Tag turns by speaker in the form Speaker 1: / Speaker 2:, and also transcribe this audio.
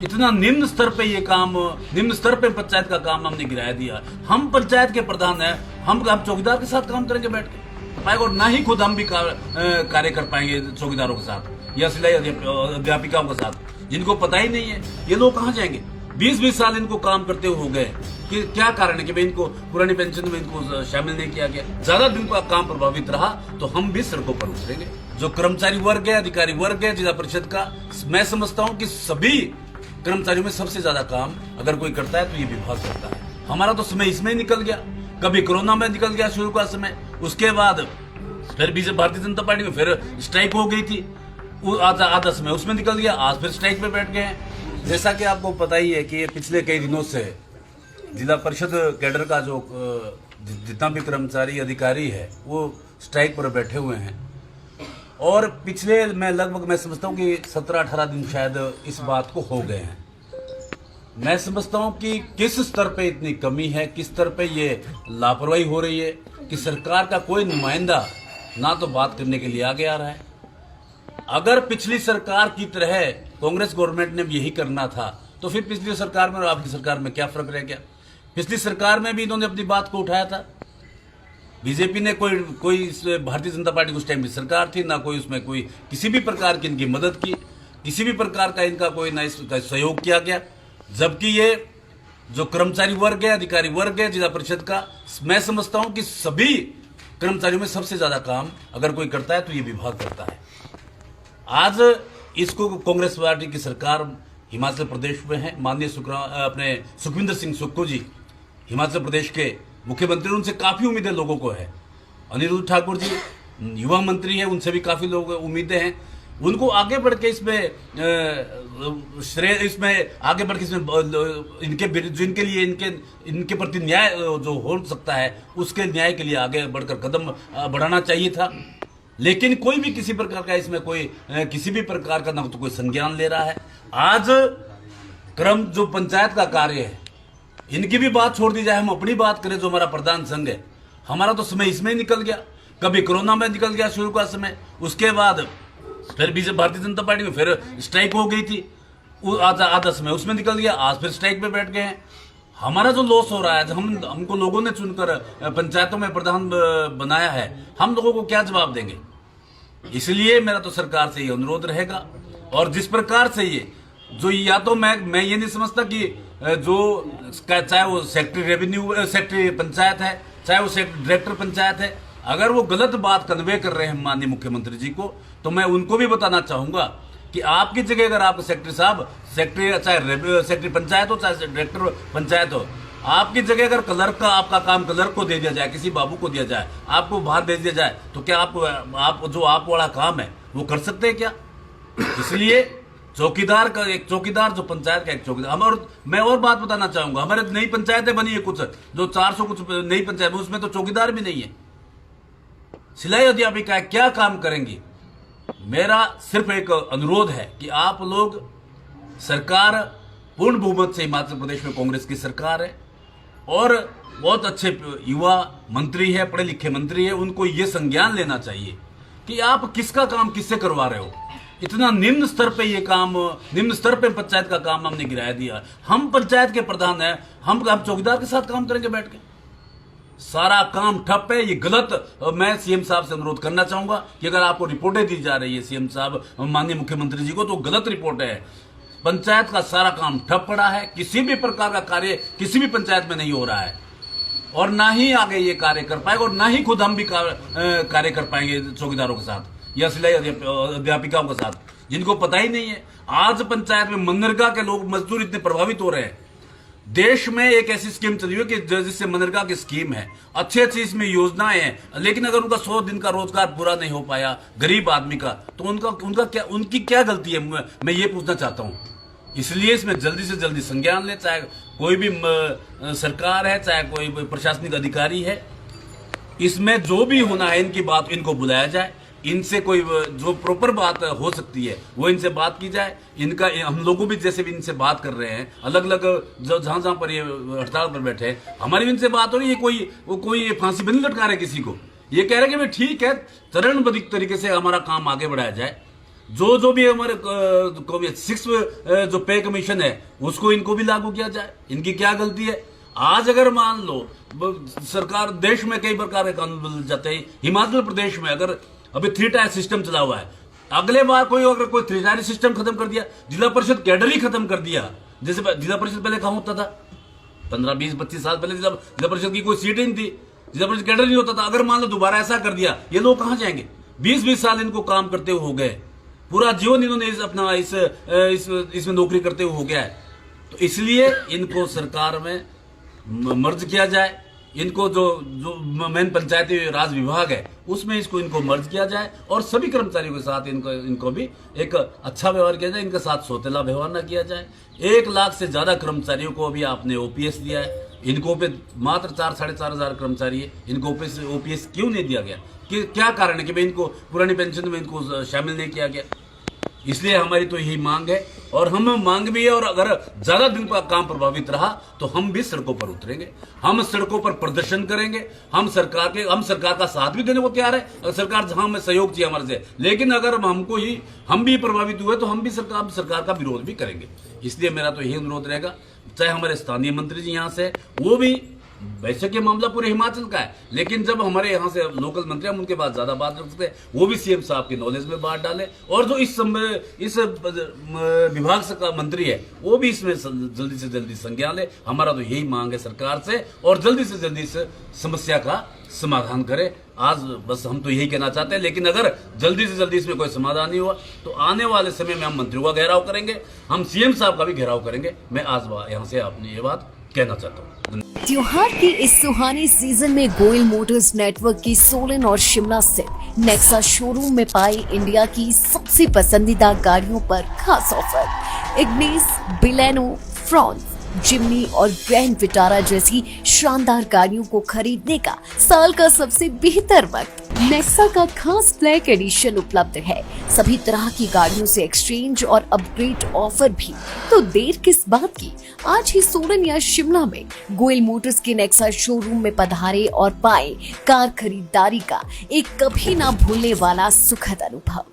Speaker 1: इतना निम्न स्तर पे ये काम, निम्न स्तर पे पंचायत का काम हमने गिराया दिया। हम पंचायत के प्रधान हैं, हम चौकीदार के साथ काम करेंगे बैठ के, और ना ही खुद हम भी कार्य कर पाएंगे चौकीदारों के साथ या सिलाई अध्यापिकाओं के साथ, जिनको पता ही नहीं है। ये लोग कहाँ जाएंगे? 20-20 साल इनको काम करते हुए हो गए कि क्या कारण है कि भाई इनको पुरानी पेंशन में इनको शामिल नहीं किया गया। ज्यादा दिन का काम प्रभावित रहा तो हम भी सड़कों पर उतरेंगे। जो कर्मचारी वर्ग है, अधिकारी वर्ग है जिला परिषद का, मैं समझता हूँ कि सभी कर्मचारियों में सबसे ज्यादा काम अगर कोई करता है तो ये विभाग करता है। हमारा तो समय इसमें निकल गया, कभी कोरोना में निकल गया शुरू का समय, उसके बाद फिर बीजेपी भारतीय जनता पार्टी में फिर स्ट्राइक हो गई थी, आधा समय उसमें निकल गया, आज फिर स्ट्राइक पे बैठ गए हैं। जैसा कि आपको पता ही है कि पिछले कई दिनों से जिला परिषद कैडर का जो जितना भी कर्मचारी अधिकारी है वो स्ट्राइक पर बैठे हुए हैं। और पिछले मैं समझता हूँ कि 17-18 दिन शायद इस बात को हो गए हैं। मैं समझता हूँ कि किस स्तर पे इतनी कमी है, किस स्तर पे ये लापरवाही हो रही है कि सरकार का कोई नुमाइंदा ना तो बात करने के लिए आगे आ रहा है। अगर पिछली सरकार की तरह कांग्रेस गवर्नमेंट ने भी यही करना था तो फिर पिछली सरकार में और आपकी सरकार में क्या फर्क रह गया? पिछली सरकार में भी इन्होंने अपनी बात को उठाया था। बीजेपी ने कोई भारतीय जनता पार्टी उस टाइम की सरकार थी, ना कोई उसमें कोई किसी भी प्रकार की इनकी मदद की, किसी भी प्रकार का इनका कोई ना इसका सहयोग किया गया। जबकि ये जो कर्मचारी वर्ग है, अधिकारी वर्ग है जिला परिषद का, मैं समझता हूं कि सभी कर्मचारियों में सबसे ज्यादा काम अगर कोई करता है तो ये विभाग करता है। आज इसको कांग्रेस पार्टी की सरकार हिमाचल प्रदेश में है, माननीय अपने सुखविंदर सिंह सुक्खू जी हिमाचल प्रदेश के मुख्यमंत्री, उनसे काफी उम्मीदें लोगों को है। अनिरुद्ध ठाकुर जी युवा मंत्री हैं, उनसे भी काफी लोग उम्मीदें हैं। उनको आगे बढ़ के इसमें आगे बढ़ के इनके लिए इनके प्रति न्याय जो हो सकता है उसके न्याय के लिए आगे बढ़कर कदम बढ़ाना चाहिए था। लेकिन कोई भी किसी प्रकार का इसमें कोई किसी भी प्रकार का ना तो कोई संज्ञान ले रहा है। आज जो पंचायत का कार्य है इनकी भी बात छोड़ दी जाए, हम अपनी बात करें। जो हमारा प्रधान संघ है, हमारा तो समय इसमें निकल गया, कभी कोरोना में निकल गया शुरू का समय, उसके बाद फिर बीजेपी भारतीय जनता पार्टी में फिर स्ट्राइक हो गई थी, आधा समय उसमें निकल गया, आज फिर स्ट्राइक पे बैठ गए हैं। हमारा जो लॉस हो रहा है, हमको लोगों ने चुनकर पंचायतों में प्रधान बनाया है, हम लोगों को क्या जवाब देंगे? इसलिए मेरा तो सरकार से ये अनुरोध रहेगा। और जिस प्रकार से ये जो या तो मैं ये नहीं समझता कि जो चाहे वो सेक्रेटरी पंचायत है, चाहे वो डायरेक्टर पंचायत है, अगर वो गलत बात कन्वे कर रहे हैं माननीय मुख्यमंत्री जी को, तो मैं उनको भी बताना चाहूंगा कि आपकी जगह अगर आप सेक्रेटरी साहब, चाहे सेक्रेटरी पंचायत हो चाहे डायरेक्टर पंचायत हो, आपकी जगह अगर क्लर्क का आपका काम क्लर्क को दे दिया जाए, किसी बाबू को दिया जाए, आपको बाहर भेज दिया जाए, तो क्या आप जो आप वाला काम है वो कर सकते हैं क्या? इसलिए एक चौकीदार जो पंचायत का एक चौकीदार। और मैं और बात बताना चाहूंगा, हमारे नई पंचायतें बनी है कुछ, जो 400 कुछ नई पंचायत, उसमें तो चौकीदार भी नहीं है। सिलाई अध्यापिका क्या काम करेंगी? मेरा सिर्फ एक अनुरोध है कि आप लोग, सरकार पूर्ण बहुमत से हिमाचल प्रदेश में कांग्रेस की सरकार है और बहुत अच्छे युवा मंत्री है, पढ़े लिखे मंत्री है, उनको ये संज्ञान लेना चाहिए कि आप किसका काम किससे करवा रहे हो। इतना निम्न स्तर पे ये काम, निम्न स्तर पे पंचायत का काम हमने गिराया दिया। हम पंचायत के प्रधान हैं, हम चौकीदार के साथ काम करेंगे बैठ के। सारा काम ठप है, ये गलत। मैं सीएम साहब से अनुरोध करना चाहूंगा कि अगर आपको रिपोर्टें दी जा रही है सीएम साहब माननीय मुख्यमंत्री जी को, तो गलत रिपोर्ट है। पंचायत का सारा काम ठप पड़ा है, किसी भी प्रकार का कार्य किसी भी पंचायत में नहीं हो रहा है और ना ही आगे ये कार्य कर पाएगा और ना ही खुद हम भी कार्य कर पाएंगे चौकीदारों के साथ या सिलाई अध्यापिकाओं के साथ, जिनको पता ही नहीं है। आज पंचायत में मनरेगा के लोग मजदूर इतने प्रभावित हो रहे हैं। देश में एक ऐसी स्कीम चली हुई कि जिससे मनरेगा की स्कीम है, अच्छी इसमें योजनाएं हैं, लेकिन अगर उनका 100 दिन का रोजगार पूरा नहीं हो पाया गरीब आदमी का, तो उनकी क्या गलती है? मैं ये पूछना चाहता हूं। इसलिए इसमें जल्दी से जल्दी संज्ञान ले, चाहे कोई भी सरकार है, चाहे कोई प्रशासनिक अधिकारी है, इसमें जो भी होना है इनकी बात इनको बुलाया जाए, इनसे कोई जो प्रॉपर बात हो सकती है वो इनसे बात की जाए। इनका हम लोगों भी जैसे भी इनसे बात कर रहे हैं, अलग अलग जहां पर ये हड़ताल पर बैठे हैं, हमारी भी इनसे बात हो रही है। कोई फांसी भी नहीं लटका रहे किसी को, ये कह रहे कि भाई ठीक है, चरणबद्ध तरीके से हमारा काम आगे बढ़ाया जाए। जो भी हमारे 6 जो पे कमीशन है उसको इनको भी लागू किया जाए। इनकी क्या गलती है? आज अगर मान लो सरकार, देश में कई प्रकार के कानून बदल जाते हैं। हिमाचल प्रदेश में अगर अभी 3 टायर सिस्टम चला हुआ है, अगले बार अगर कोई 3 टायर सिस्टम खत्म कर दिया, जिला परिषद कैडर ही खत्म कर दिया, जैसे जिला परिषद पहले कहां होता था, 15, 20, 25 साल पहले जिला परिषद की कोई सीट ही नहीं थी, जिला परिषद कैडर नहीं होता था। अगर मान लो दोबारा ऐसा कर दिया, ये लोग कहां जाएंगे? 20-20 साल इनको काम करते हुए हो गए, पूरा जीवन इन्होंने अपना इसमें नौकरी करते हुए हो गया है। तो इसलिए इनको सरकार में मर्ज किया जाए। इनको जो मेन पंचायती राज विभाग है उसमें इनको मर्ज किया जाए और सभी कर्मचारियों के साथ इनको भी एक अच्छा व्यवहार किया जाए। इनके साथ सौतेला व्यवहार न किया जाए। 1 लाख से ज्यादा कर्मचारियों को अभी आपने ओपीएस दिया है, इनको पे मात्र 4-4.5 हजार कर्मचारी है, इनको ओपीएस क्यों नहीं दिया गया? क्या कारण है कि भाई इनको पुरानी पेंशन में इनको शामिल नहीं किया गया? इसलिए हमारी तो यही मांग है और हम मांग भी है। और अगर ज्यादा दिन का काम प्रभावित रहा तो हम भी सड़कों पर उतरेंगे, हम सड़कों पर प्रदर्शन करेंगे। हम सरकार का साथ भी देने को तैयार है, अगर सरकार जहां हमें सहयोग चाहिए हमारे से। लेकिन अगर हम भी प्रभावित हुए तो हम भी सरकार का विरोध भी करेंगे। इसलिए मेरा तो यही अनुरोध रहेगा, चाहे हमारे स्थानीय मंत्री जी यहाँ से, वो भी वैसे कि मामला पूरे हिमाचल का है, लेकिन जब हमारे यहाँ से लोकल मंत्री हम उनके पास ज्यादा बात रख सकते हैं, वो भी सीएम साहब की नॉलेज में बात डाले। और जो इस विभाग से का मंत्री है वो भी इसमें जल्दी से जल्दी संज्ञान ले। हमारा तो यही मांग है सरकार से, और जल्दी से जल्दी इस समस्या का समाधान करे। आज बस हम तो यही कहना चाहते हैं। लेकिन अगर जल्दी से जल्दी इसमें कोई समाधान नहीं हुआ तो आने वाले समय में हम मंत्रियों का घेराव करेंगे, हम सीएम साहब का भी घेराव करेंगे। मैं आज यहाँ से अपनी ये बात कहना चाहता हूँ।
Speaker 2: त्योहार की इस सुहानी सीजन में गोयल मोटर्स नेटवर्क की सोलन और शिमला स्थित नेक्सा शोरूम में पाई इंडिया की सबसे पसंदीदा गाड़ियों पर खास ऑफर। इग्निस, बिलेनो, फ्रॉन्स, जिम्नी और ग्रैंड विटारा जैसी शानदार गाड़ियों को खरीदने का साल का सबसे बेहतर वक्त। नेक्सा का खास ब्लैक एडिशन उपलब्ध है। सभी तरह की गाड़ियों से एक्सचेंज और अपग्रेड ऑफर भी। तो देर किस बात की, आज ही सोलन या शिमला में गोयल मोटर्स के नेक्सा शोरूम में पधारे और पाए कार खरीदारी का एक कभी ना भूलने वाला सुखद अनुभव।